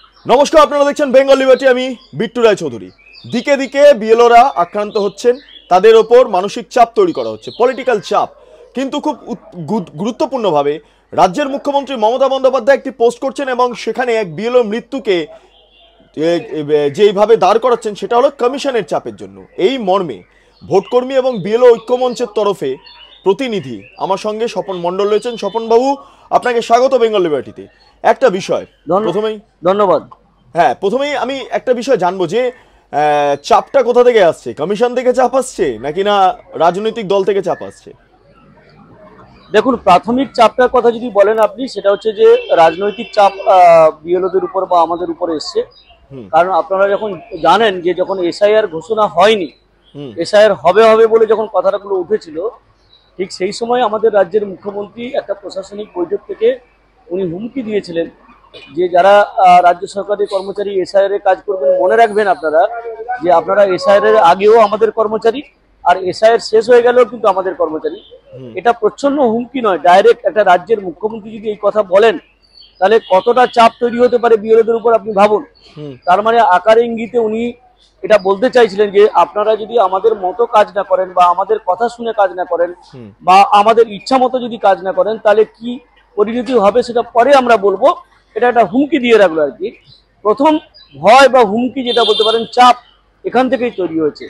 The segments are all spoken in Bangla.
নমস্কার, আপনারা দেখছেন বেঙ্গল লিবার্টি। আমি বিট্টু রায় চৌধুরী। দিকে দিকে বিএলওরা আক্রান্ত হচ্ছেন, তাদের ওপর মানসিক চাপ তৈরি করা হচ্ছে, পলিটিক্যাল চাপ। কিন্তু খুব গুরুত্বপূর্ণভাবে রাজ্যের মুখ্যমন্ত্রী মমতা বন্দ্যোপাধ্যায় একটি পোস্ট করছেন এবং সেখানে এক বিএলও মৃত্যুকে যেইভাবে দাঁড় করাচ্ছেন সেটা হলো কমিশনের চাপের জন্য। এই মর্মে ভোটকর্মী এবং বিএলও ঐক্যমঞ্চের তরফে প্রতিনিধি আমার সঙ্গে স্বপন মণ্ডল রয়েছেন। স্বপনবাবু, আপনাকে স্বাগত বেঙ্গল লিবার্টিতে। একটা বিষয় প্রথমেই ধন্যবাদ। হ্যাঁ, প্রথমেই আমি একটা বিষয় জানবো যে চাপটা কোথা থেকে আসছে? কমিশন থেকে চাপ আসছে নাকি না রাজনৈতিক দল থেকে চাপ আসছে? দেখুন, প্রাথমিক চাপটার কথা যদি বলেন আপনি, সেটা হচ্ছে যে রাজনৈতিক চাপ বিএলওদের উপর বা আমাদের উপরে এসছে। কারণ আপনারা যখন জানেন যে যখন এসআইআর ঘোষণা হয়নি, এসআইআর হবে হবে বলে যখন কথাগুলো উঠেছিল, ঠিক সেই সময় আমাদের রাজ্যের মুখ্যমন্ত্রী একটা প্রশাসনিক বৈঠক থেকে উনি হুমকি দিয়েছিলেন যে যারা রাজ্য সরকারি কর্মচারী এসআইআর এর কাজ করবেন, মনে রাখবেন আপনারা যে আপনারা এসআইআর এর আগেও আমাদের কর্মচারী, আর এসআইআর শেষ হয়ে গেলেও কিন্তু আমাদের কর্মচারী। এটা প্রচ্ছন্ন হুমকি নয়, ডাইরেক্ট একটা রাজ্যের মুখ্যমন্ত্রী যদি এই কথা বলেন তাহলে কতটা চাপ তৈরি হতে পারে বিএলওদের উপর আপনি ভাবুন। তার মানে আকারে ইঙ্গিতে উনি এটা বলতে চাইছিলেন যে আপনারা যদি আমাদের মতো কাজ না করেন বা আমাদের কথা শুনে কাজ না করেন বা আমাদের ইচ্ছা মতো যদি কাজ না করেন তাহলে কি পরিণতি হবে সেটা পরে আমরা বলবো। এটা একটা হুমকি দিয়ে রাখলো আর কি। প্রথম ভয় বা হুমকি যেটা বলতে পারেন, চাপ এখান থেকেই তৈরি হয়েছে।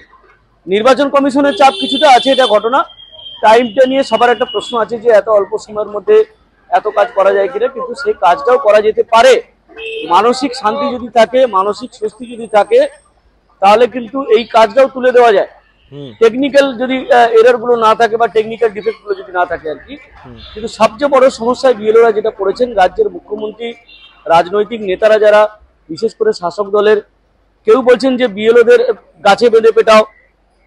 নির্বাচন কমিশনের চাপ কিছুটা আছে, এটা ঘটনা। টাইমটা নিয়ে সবার একটা প্রশ্ন আছে যে এত অল্প সময়ের মধ্যে এত কাজ করা যায় কিনা, কিন্তু সেই কাজটাও করা যেতে পারে। মানসিক শান্তি যদি থাকে, মানসিক স্বস্তি যদি থাকে, তাহলে কিন্তু এই কাজটাও তুলে দেওয়া যায়। টেকনিক্যাল যদি এরর গুলো না থাকে বা টেকনিক্যাল ডিফেক্ট গুলো যদি না থাকে আর কি। কিন্তু সবচেয়ে বড় সমস্যায় বিএলওরা যেটা পড়েছেন, রাজ্যের মুখ্যমন্ত্রী, রাজনৈতিক নেতারা যারা, বিশেষ করে শাসক দলের, কেউ বলছেন যে বিএলওদের গাছে বেঁধে পেটাও,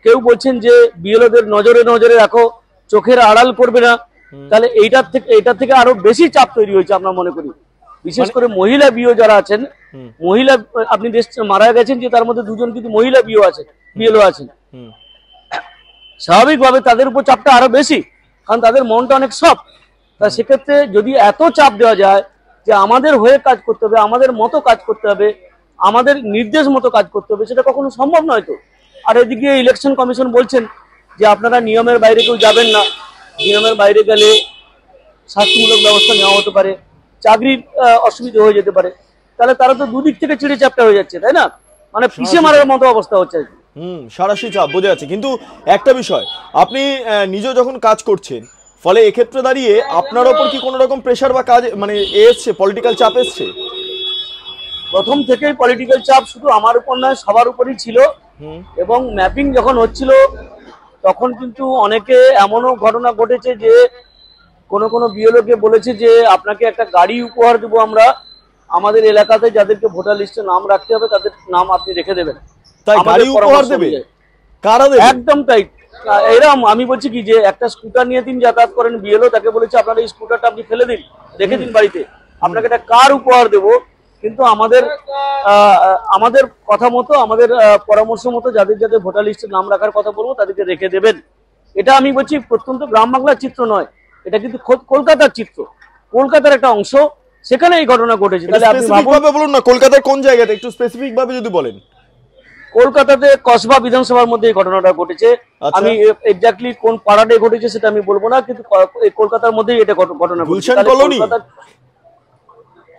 কেউ বলছেন যে বিএলওদের নজরে নজরে রাখো, চোখের আড়াল করবে না। তাহলে এইটার থেকে আরো বেশি চাপ তৈরি হয়েছে আমরা মনে করি। বিশেষ করে মহিলা বিও যারা আছেন, মহিলা, আপনি দেশ মারা গেছেন যে তার মধ্যে দুজন কিন্তু মহিলা বিএলও আছেন। স্বাভাবিকভাবে তাদের উপর চাপটা আরো বেশি, কারণ তাদের মনটা অনেক সফট। তা সেক্ষেত্রে যদি এত চাপ দেওয়া যায় যে আমাদের হয়ে কাজ করতে হবে, আমাদের মতো কাজ করতে হবে, আমাদের নির্দেশ মতো কাজ করতে হবে, সেটা কখনো সম্ভব নয় তো। আর এদিকে ইলেকশন কমিশন বলছেন যে আপনারা নিয়মের বাইরে কেউ যাবেন না, নিয়মের বাইরে গেলে শাস্তিমূলক ব্যবস্থা নেওয়া হতে পারে, চাকরির অসুবিধা হয়ে যেতে পারে। তাহলে তারা তো দুদিক থেকে চিড়ে চাপটা হয়ে যাচ্ছে, তাই না? মানে পিছিয়ে মারার মতো অবস্থা হচ্ছে। সারাশি চাপ বোঝা যাচ্ছে। কিন্তু একটা বিষয়, আপনি নিজে যখন কাজ করছেন, ফলে এক্ষেত্রে দাঁড়িয়ে আপনার ওপর কি কোনো রকম প্রেশার বা কাজ মানে এসছে, পলিটিক্যাল চাপ এসছে? প্রথম থেকেই পলিটিক্যাল চাপ শুধু আমার উপর নয়, সবার উপরই ছিল। এবং ম্যাপিং যখন হচ্ছিল তখন কিন্তু অনেকে এমনও ঘটনা ঘটেছে যে কোনো বিএলওকে বলেছে যে আপনাকে একটা গাড়ি উপহার দেবো আমরা, আমাদের এলাকাতে যাদেরকে ভোটার লিস্টে নাম রাখতে হবে তাদের নাম আপনি রেখে দেবেন। তাই গাড়ি উপহার দেবে? কারা দেবে? একদম তাই। এরকম আমি বলছি কি, যে একটা স্কুটার নিয়ে তিনি যাতায়াত করেন বিএলও, তাকে বলেছে আপনার এই স্কুটারটা আপনি ফেলে দিন, রেখে দিন বাড়িতে, আপনাকে একটা কার উপহার দেবো। কিন্তু আমাদের কথা মতো, আমাদের পরামর্শ মতো যাদের যাদের ভোটার লিস্টে নাম রাখার কথা বলবো তাদেরকে রেখে দেবেন। এটা আমি বলছি প্রত্যন্ত গ্রাম বাংলার চিত্র নয়, এটা কিন্তু কলকাতার চিত্র, কলকাতার একটা অংশ, সেখানে এই ঘটনা ঘটেছে। তাহলে আপনি বলুন না, কলকাতার কোন জায়গাতে একটু স্পেসিফিক ভাবে যদি বলেন। কলকাতাতে কসবা বিধানসভার মধ্যে এই ঘটনাটা ঘটেছে। আমি এক্স্যাক্টলি কোন পাড়াতে ঘটেছে সেটা আমি বলবো না, কিন্তু কলকাতার মধ্যেই এটা ঘটনা ঘটেছে।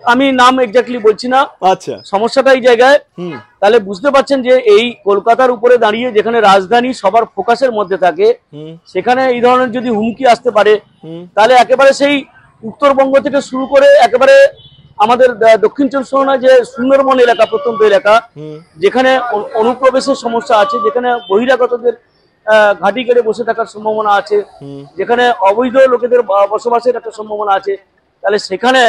আমি নাম এক্স্যাক্টলি বলছি না। আচ্ছা, সমস্যাটা এই জায়গায়। তাহলে বুঝতে পারছেন যে এই কলকাতার উপরে দাঁড়িয়ে, যেখানে রাজধানী সবার ফোকাসের মধ্যে থাকে, সেখানে এই ধরনের যদি হুমকি আসতে পারে, তাহলে একেবারে সেই উত্তরবঙ্গ থেকে শুরু করে একেবারে আমাদের দক্ষিণ চব্বিশ পরগনা যে সুন্দরবন এলাকা, প্রত্যন্ত এলাকা, যেখানে অনুপ্রবেশের সমস্যা আছে, যেখানে বহিরাগতদের ঘাঁটি কেড়ে বসে থাকার সম্ভাবনা আছে, যেখানে অবৈধ লোকেদের বসবাসের একটা সম্ভাবনা আছে, তাহলে সেখানে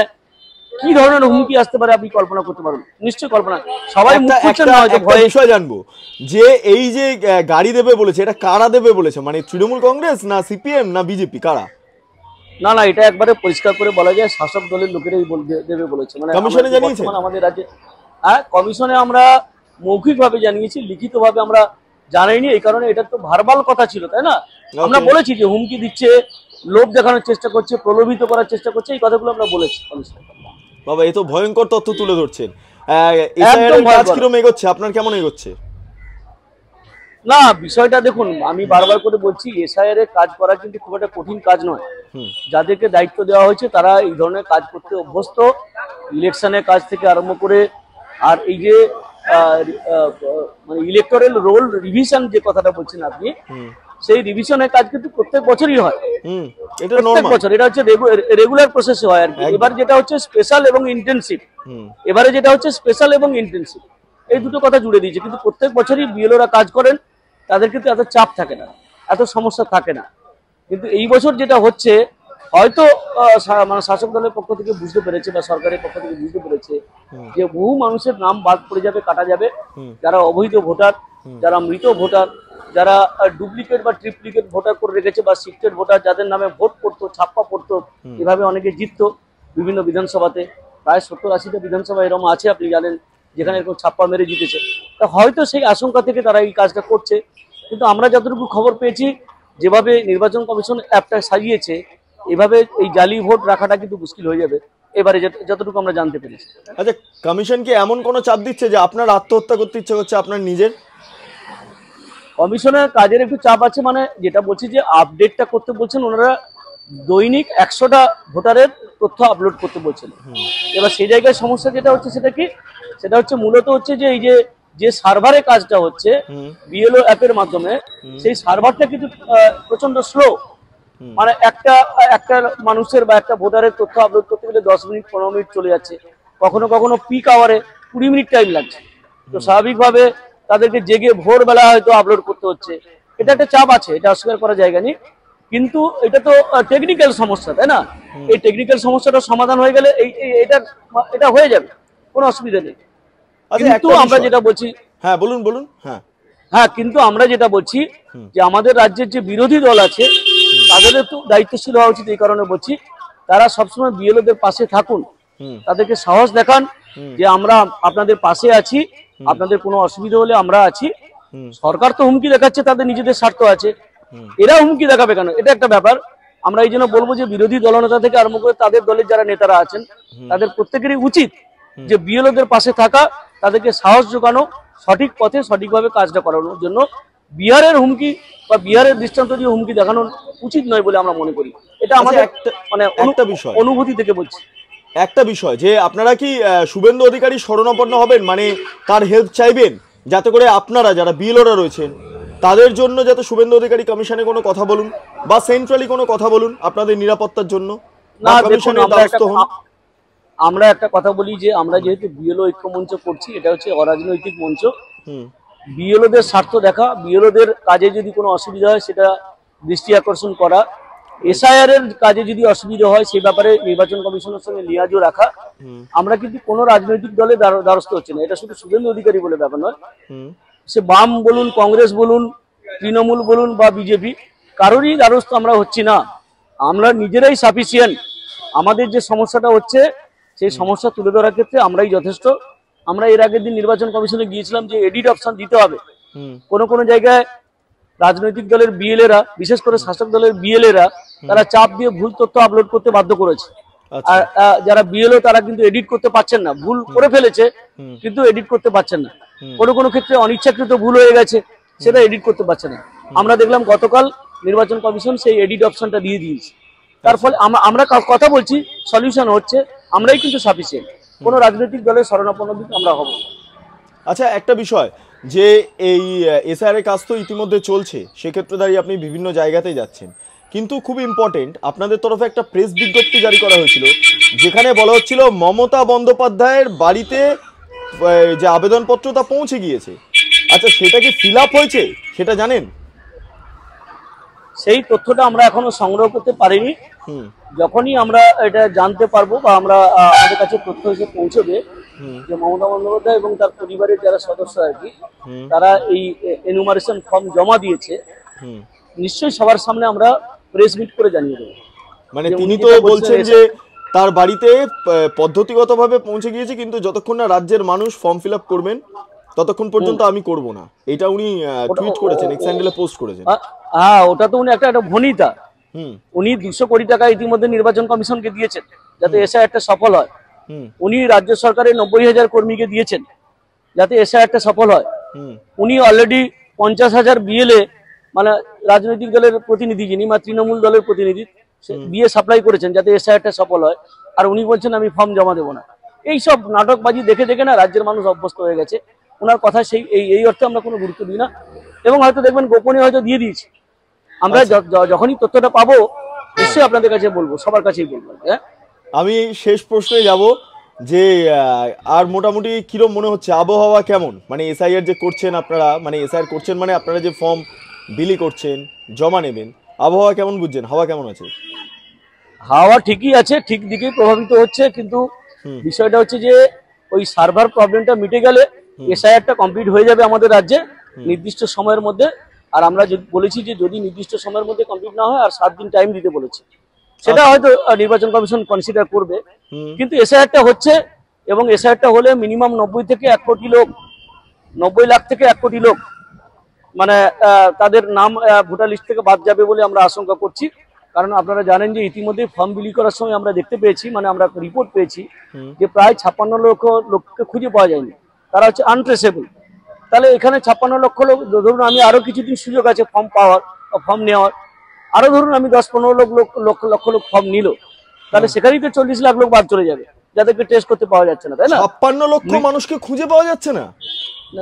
কি ধরনের হুমকি আসতে পারে আপনি কল্পনা করতে পারেন? নিশ্চয়ই কল্পনা। সবাই বিষয় জানবো যে এই যে গাড়ি দেবে বলেছে, এটা কারা দেবে বলেছে? মানে তৃণমূল কংগ্রেস না সিপিএম না বিজেপি, কারা? না না, এটা একবারে পরিষ্কার করে বলা যায় শাসক দলের লোকেরাই দেবে বলেছে। মানে কমিশনে জানিয়েছে আমাদের রাজ্যে। হ্যাঁ, কমিশনে আমরা মৌখিকভাবে জানিয়েছি, লিখিতভাবে আমরা জানাইনি। এই কারণে এটা তো ভার্বাল কথা ছিল, তাই না? আমরা বলেছি যে হুমকি দিচ্ছে, লোভ দেখানোর চেষ্টা করছে, প্রলোভিত করার চেষ্টা করছে, এই কথাগুলো আমরা বলেছি। বাবা, এ তো ভয়ঙ্কর তথ্য তুলে ধরছেন। এসআইআর এর ভয় কাজ করে। কিরকম এগোচ্ছে, আপনার কেমন এগোচ্ছে? না, বিষয়টা দেখুন, আমি বারবার করে বলছি, এসআইআর এর কাজ করা কিন্তু খুব একটা কঠিন কাজ নয়। হুম যাদেরকে দায়িত্ব দেওয়া হয়েছে তারা এই ধরনের কাজ করতে অভ্যস্ত, ইলেকশনের কাজ থেকে আরম্ভ করে। আর এই যে মানে ইলেকটোরাল রোল রিভিশন যে কথাটা বলছেন আপনি, হুম সেই রিভিশনের কাজ কিন্তু প্রত্যেক বছরই হয়। হুম এটা প্রত্যেক নরমাল। বছর এটা হচ্ছে রেগুলার প্রসেসে হয় আর কি। একদম। এবার যেটা হচ্ছে স্পেশাল এবং ইন্টেনসিভ, হুম এবারে যেটা হচ্ছে স্পেশাল এবং ইন্টেনসিভ, এই দুটো কথা জুড়ে দিয়েছে। কিন্তু প্রত্যেক বছরই বিএলওরা কাজ করেন, তাদের কিন্তু এত চাপ থাকে না, এত সমস্যা থাকে না। কিন্তু এই বছর যেটা হচ্ছে, হয়তো মানে শাসক দলের পক্ষ থেকে বুঝতে পেরেছে বা সরকারের পক্ষ থেকে বুঝতে পেরেছে যে বহু মানুষের নাম বাদ পড়ে যাবে, কাটা যাবে, যারা অবৈধ ভোটার, যারা মৃত ভোটার, যারা ডুপ্লিকেট বা ট্রিপ্লিকেট ভোটার করে রেখেছে, বা শিফটেড ভোটার, যাদের নামে ভোট পড়তো, ছাপ্পা পড়তো, এভাবে অনেকে জিততো বিভিন্ন বিধানসভাতে। প্রায় 70-80টা বিধানসভা এরকম আছে আপনি জানেন, যেখানে এরকম ছাপ্পা মেরে জিতেছে। তা হয়তো সেই আশঙ্কা থেকে তারা এই কাজটা করছে। কিন্তু আমরা যতটুকু খবর পেয়েছি, যেভাবে নির্বাচন কমিশন অ্যাপটা সাজিয়েছে, এভাবে এই জালি ভোট রাখাটা কিন্তু মুশকিল হয়ে যাবে এবারে, যতটুকু আমরা জানতে পেরেছি। আচ্ছা, কমিশন কি এমন কোনো চাপ দিচ্ছে যে আপনার আত্মহত্যা করতে ইচ্ছে করছে আপনার নিজের? কমিশনের কাজের একটু চাপ আছে, মানে যেটা বলছি যে আপডেটটা করতে বলছেন ওনারা, দৈনিক 100টা ভোটারের তথ্য আপলোড করতে বলছেন। এবার সেই জায়গায় সমস্যা যেটা হচ্ছে সেটা কি, সেটা হচ্ছে মূলত হচ্ছে যে এই যে সার্ভারে কাজটা হচ্ছে বিএলও অ্যাপের মাধ্যমে, সেই সার্ভারটা কিন্তু প্রচন্ড স্লো। মানে একটা একটা মানুষের বা একটা ভোটারের তথ্য আপলোড করতে গেলে 10 মিনিট 15 মিনিট চলে যাচ্ছে, কখনো কখনো পিক আওয়ারে 20 মিনিট টাইম লাগছে। তো স্বাভাবিকভাবে তাদেরকে জেগে ভোরবেলা হয়তো আপলোড করতে হচ্ছে। এটা একটা চাপ আছে, এটা অস্বীকার করা জায়গা নেই। কিন্তু এটা তো টেকনিক্যাল সমস্যা, তাই না? এই টেকনিক্যাল সমস্যাটা সমাধান হয়ে গেলে এটা হয়ে যাবে, কোনো অসুবিধা নেই। আচ্ছা, কিন্তু একটা আমরা বিষয়। যেটা বলছি, হ্যাঁ বলুন বলুন। হ্যাঁ হ্যাঁ, কিন্তু আমরা যেটা বলছি যে আমাদের রাজ্যের যে বিরোধী দল আছে, তাদের তো দায়িত্বশীল হওয়া উচিত। এই কারণে বলছি, তারা সবসময় বিএলওদের পাশে থাকুন, তাদেরকে সাহস দেখান যে আমরা আপনাদের পাশে আছি, আপনাদের কোনো অসুবিধা হলে আমরা আছি। সরকার তো হুমকি দেখাচ্ছে, তাদের নিজেদের স্বার্থ আছে, এরা হুমকি দেখাবে কেন? এটা একটা ব্যাপার। আমরা এই জন্য বলবো যে বিরোধী দলনেতা থেকে আরম্ভ করে তাদের দলের যারা নেতারা আছেন, তাদের প্রত্যেকেরই উচিত যে বিএলওদের পাশে থাকা, তাদেরকে সাহস যোগানো, সঠিক পথে সঠিকভাবে কাজটা করানোর জন্য। বিহারের হুমকি বা বিহারের দৃষ্টান্ত দিয়ে হুমকি দেখানো উচিত নয় বলে আমরা মনে করি। এটা আমাদের মানে একটা বিষয়, অনুভূতি থেকে বলছি। একটা বিষয় যে আপনারা কি শুভেন্দু অধিকারী শরণাপন্ন হবেন, মানে তার হেল্প চাইবেন, যাতে করে আপনারা যারা বিএলওরা রয়েছেন তাদের জন্য যাতে শুভেন্দু অধিকারী কমিশনে কোনো কথা বলুন বা সেন্ট্রালি কোনো কথা বলুন আপনাদের নিরাপত্তার জন্য, না, দেখুন, কমিশনের দ্বারস্থ হন? আমরা একটা কথা বলি যে আমরা যেহেতু বিএলও ঐক্য মঞ্চ করছি, এটা হচ্ছে অরাজনৈতিক মঞ্চ। বিএলওদের স্বার্থ দেখা, বিএলওদের কাজে যদি কোনো অসুবিধা হয় সেটা দৃষ্টি আকর্ষণ করা, এসআইআর এর কাজে যদি অসুবিধা হয় সেই ব্যাপারে নির্বাচন কমিশনের সঙ্গে লিয়াজও রাখা। আমরা কিন্তু কোনো রাজনৈতিক দলে দ্বারস্থ হচ্ছে না। এটা শুধু শুভেন্দু অধিকারী বলে ব্যাপার নয়, সে বাম বলুন, কংগ্রেস বলুন, তৃণমূল বলুন বা বিজেপি, কারোরই দ্বারস্থ আমরা হচ্ছি না। আমরা নিজেরাই সাফিসিয়েন্ট। আমাদের যে সমস্যাটা হচ্ছে সেই সমস্যা তুলে ধরার ক্ষেত্রে আমরাই যথেষ্ট। আমরা এর আগের দিন নির্বাচন কমিশনে গিয়েছিলাম যে এডিট অপশন দিতে হবে। কোনো জায়গায় রাজনৈতিক দলের বিএলএরা, বিশেষ করে শাসক দলের বিএলএরা, তারা চাপ দিয়ে ভুল তথ্য আপলোড করতে বাধ্য করেছে। আর যারা বিএলও তারা কিন্তু এডিট করতে পারছেন না, ভুল করে ফেলেছে কিন্তু এডিট করতে পারছেন না। কোনো ক্ষেত্রে অনিচ্ছাকৃত ভুল হয়ে গেছে, সেটা এডিট করতে পারছে না। আমরা দেখলাম গতকাল নির্বাচন কমিশন সেই এডিট অপশনটা দিয়ে দিয়েছে। তার ফলে আমরা কথা বলছি, সলিউশন হচ্ছে, আমরাই কিন্তু সাফিসিয়েন্ট। কোনো রাজনৈতিক দলের শরণাপন্ন দিকে আমরা হব। আচ্ছা, একটা বিষয় যে এই এসআইআর এর কাজ তো ইতিমধ্যে চলছে, সেক্ষেত্রে দাঁড়িয়ে আপনি বিভিন্ন জায়গাতেই যাচ্ছেন, কিন্তু খুব ইম্পর্টেন্ট আপনাদের তরফে একটা প্রেস বিজ্ঞপ্তি জারি করা হয়েছিল যেখানে বলা হচ্ছিল মমতা বন্দ্যোপাধ্যায়ের বাড়িতে যে আবেদনপত্র তা পৌঁছে গিয়েছে। আচ্ছা, সেটা কি ফিল আপ হয়েছে সেটা জানেন? সেই তথ্যটা আমরা এখনো সংগ্রহ করতে পারিনি। যখনই আমরা এটা জানতে পারবো বা আমরা আমাদের কাছে তথ্য এসে পৌঁছবে যে মমতা বন্দ্যোপাধ্যায় এবং তার পরিবারের যারা সদস্য আর কি, তারা এই এনুমারেশন ফর্ম জমা দিয়েছে, নিশ্চয়ই সবার সামনে আমরা প্রেস মিট করে জানিয়ে দেবো। মানে তিনি তো বলছেন যে তার বাড়িতে পদ্ধতিগতভাবে পৌঁছে গিয়েছে, কিন্তু যতক্ষণ না রাজ্যের মানুষ ফর্ম ফিল আপ করবেন ততক্ষণ পর্যন্ত আমি করব না, এটা উনি টুইট করেছেন, এক্স হ্যান্ডেলে পোস্ট করেছেন। হ্যাঁ, ওটা তো উনি একটা ভনিতা। উনি 200 কোটি টাকা ইতিমধ্যে নির্বাচন কমিশনকে দিয়েছেন যাতে এসআইআরটা সফল হয়। হুম উনি রাজ্য সরকারের 90,000 কর্মীকে দিয়েছেন যাতে এসআইআরটা সফল হয়। হুম উনি অলরেডি 50,000 বিএলএ মানে রাজনৈতিক দলের প্রতিনিধি যিনি বা তৃণমূল দলের প্রতিনিধি দিয়ে সাপ্লাই করেছেন যাতে এসআইআরটা সফল হয়। আর উনি বলছেন আমি ফর্ম জমা দেবো না। এইসব নাটকবাজি দেখে দেখে না রাজ্যের মানুষ অভ্যস্ত হয়ে গেছে। ওনার কথা সেই এই অর্থে আমরা কোনো গুরুত্ব দিই না, এবং হয়তো দেখবেন গোপনে হয়তো দিয়ে দিয়েছি। আমরা যখনই তথ্যটা পাবো নিশ্চয়ই আপনাদের কাছে বলবো, সবার কাছেই বলবো। হ্যাঁ, আমি শেষ প্রশ্নে যাব যে আর মোটামুটি কিরম মনে হচ্ছে আবহাওয়া কেমন, মানে এসআইআর যে করছেন আপনারা, মানে এসআইআর করছেন মানে আপনারা যে ফর্ম বিলি করছেন জমা নেবেন, আবহাওয়া কেমন বুঝছেন, হাওয়া কেমন আছে? হাওয়া ঠিকই আছে, ঠিক দিকেই প্রভাবিত হচ্ছে, কিন্তু হুম বিষয়টা হচ্ছে যে ওই সার্ভার প্রবলেমটা মিটে গেলে এসআইআরটা কমপ্লিট হয়ে যাবে আমাদের রাজ্যে নির্দিষ্ট সময়ের মধ্যে। আর আমরা বলেছি যে যদি নির্দিষ্ট সময়ের মধ্যে কমপ্লিট না হয় আর 7 দিন টাইম দিতে বলেছি, সেটা হয়তো নির্বাচন কমিশন কনসিডার করবে। হুম কিন্তু এসআইআরটা হচ্ছে, এবং এসআইআরটা হলে মিনিমাম 90 থেকে 1 কোটি লোক, 90 লাখ থেকে 1 কোটি লোক মানে তাদের নাম ভোটার লিস্ট থেকে বাদ যাবে বলে আমরা আশঙ্কা করছি। কারণ আপনারা জানেন যে ইতিমধ্যে ফর্ম বিলি করার সময় আমরা দেখতে পেয়েছি, মানে আমরা রিপোর্ট পেয়েছি যে প্রায় 56 লক্ষ লোককে খুঁজে পাওয়া যায়নি, তারা হচ্ছে আনট্রেসেবল। তাহলে এখানে 56 লক্ষ লোক, ধরুন আমি আরো কিছুদিন সুযোগ আছে ফর্ম পাওয়ার বা ফর্ম নেওয়ার, আরো ধরুন আমি 10-15 লক্ষ লোক ফর্ম নিল, তাহলে সেখানেই তো 40 লাখ লোক বাদ চলে যাবে যাদেরকে টেস্ট করতে পাওয়া যাচ্ছে না, তাই না? 56 লক্ষ মানুষকে খুঁজে পাওয়া যাচ্ছে না?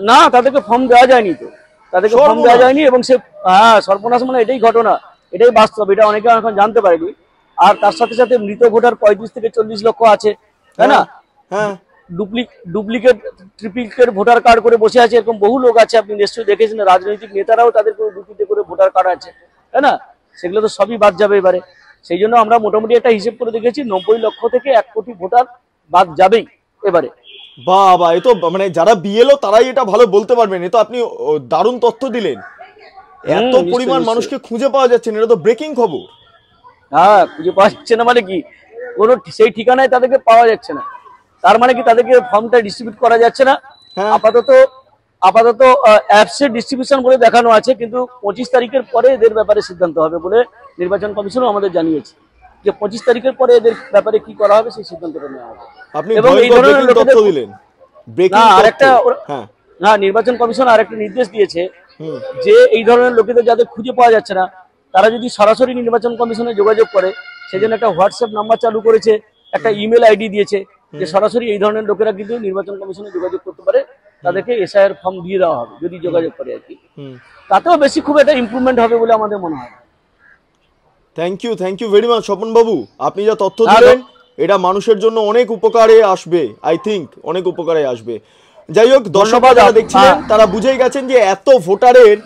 না, তাদেরকে ফর্ম দেওয়া যায়নি, তো তাদেরকে ফর্ম দেওয়া যায়নি, এবং সে সর্বনাশ, মানে এটাই ঘটনা, এটাই বাস্তব, এটা অনেকে এখন জানতে পারেনি। আর তার সাথে সাথে মৃত ভোটার 35 থেকে 40 লক্ষ আছে, তাই না? হ্যাঁ, ডুপ্লিকেট ট্রিপ্লিকেট ভোটার কার্ড করে বসে আছে, এরকম বহু লোক আছে, আপনি নিশ্চয়ই দেখেছেন। রাজনৈতিক নেতারাও তাদের ডুপ্লিকেট করে ভোটার কার্ড আছে, তাই না? সেগুলো তো সবই বাদ যাবে এবারে। সেই জন্য আমরা মোটামুটি একটা হিসেব করে দেখেছি 90 লক্ষ থেকে 1 কোটি ভোটার বাদ যাবেই এবারে। বাবা, এ তো মানে যারা বিএলও তারাই এটা ভালো বলতে পারবেন। এ তো আপনি দারুণ তথ্য দিলেন। এত পরিমাণ মানুষকে খুঁজে পাওয়া যাচ্ছে না, এটা তো ব্রেকিং খবর। হ্যাঁ, খুঁজে পাওয়া যাচ্ছে না মানে কি, কোনো সেই ঠিকানায় তাদেরকে পাওয়া যাচ্ছে না, তার মানে কি তাদেরকে ফর্মটা ডিস্ট্রিবিউট করা যাচ্ছে না। আপাতত অ্যাপসে ডিস্ট্রিবিউশন বলে দেখানো আছে, কিন্তু 25 তারিখের পরে এদের ব্যাপারে সিদ্ধান্ত হবে বলে নির্বাচন কমিশনও আমাদের জানিয়েছে, যে 25 তারিখের পরে এদের ব্যাপারে কি করা হবে সেই সিদ্ধান্তটা নেওয়া হবে। আপনি এবং এই ধরনের তথ্য দিলেন, ব্রেকিং আরেকটা, হ্যাঁ হ্যাঁ, নির্বাচন কমিশন আরেকটা নির্দেশ দিয়েছে যে এই ধরনের লোকেদের যাদের খুঁজে পাওয়া যাচ্ছে না, তারা যদি সরাসরি নির্বাচন কমিশনে যোগাযোগ করে, সেজন্য একটা হোয়াটসঅ্যাপ নাম্বার চালু করেছে, একটা ইমেল আইডি দিয়েছে, যে সরাসরি এই ধরনের লোকেরা কিন্তু নির্বাচন কমিশনে যোগাযোগ করতে পারে, তাদেরকে এসআইআর ফর্ম দিয়ে দেওয়া হবে যদি যোগাযোগ করে আর কি। তাতেও বেশি খুব একটা ইমপ্রুভমেন্ট হবে বলে আমাদের মনে হয়। Thank you very much Swapan babu, আপনি যা তথ্য দিলেন এটা মানুষের জন্য অনেক উপকারে আসবে, আই থিঙ্ক অনেক উপকারে আসবে। যাই হোক, দর্শকরা যারা দেখছিলেন তারা বুঝেই গেছেন যে এত ভোটারের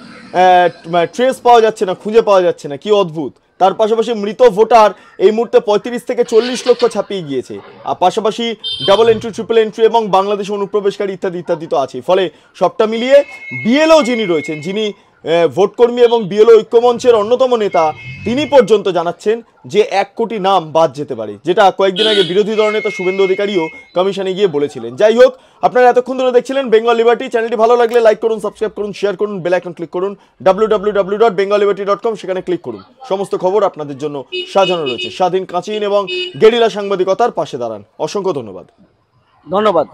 ট্রেস পাওয়া যাচ্ছে না, খুঁজে পাওয়া যাচ্ছে না, কি অদ্ভুত। তার পাশাপাশি মৃত ভোটার এই মুহূর্তে 35 থেকে 40 লক্ষ ছাপিয়ে গিয়েছে, আর পাশাপাশি ডাবল এন্ট্রি, ট্রিপল এন্ট্রি এবং বাংলাদেশে অনুপ্রবেশকারী ইত্যাদি ইত্যাদি তো আছে। ফলে সবটা মিলিয়ে বিএলও যিনি রয়েছেন, যিনি ভোটকর্মী এবং বিএলও ঐক্যমঞ্চের অন্যতম নেতা, তিনি পর্যন্ত জানাচ্ছেন যে 1 কোটি নাম বাদ যেতে পারে, যেটা কয়েকদিন আগে বিরোধী দল নেতা শুভেন্দু অধিকারীও কমিশনে গিয়ে বলেছিলেন। যাই হোক, আপনারা এতক্ষণ ধরে দেখছিলেন বেঙ্গল লিবার্টি। চ্যানেলটি ভালো লাগলে লাইক করুন, সাবস্ক্রাইব করুন, শেয়ার করুন, বেল আইকন ক্লিক করুন, www.bengalliberty.com, সেখানে ক্লিক করুন। সমস্ত খবর আপনাদের জন্য সাজানো রয়েছে। স্বাধীন, কাঁচিন এবং গেরিলা সাংবাদিকতার পাশে দাঁড়ান। অসংখ্য ধন্যবাদ। ধন্যবাদ।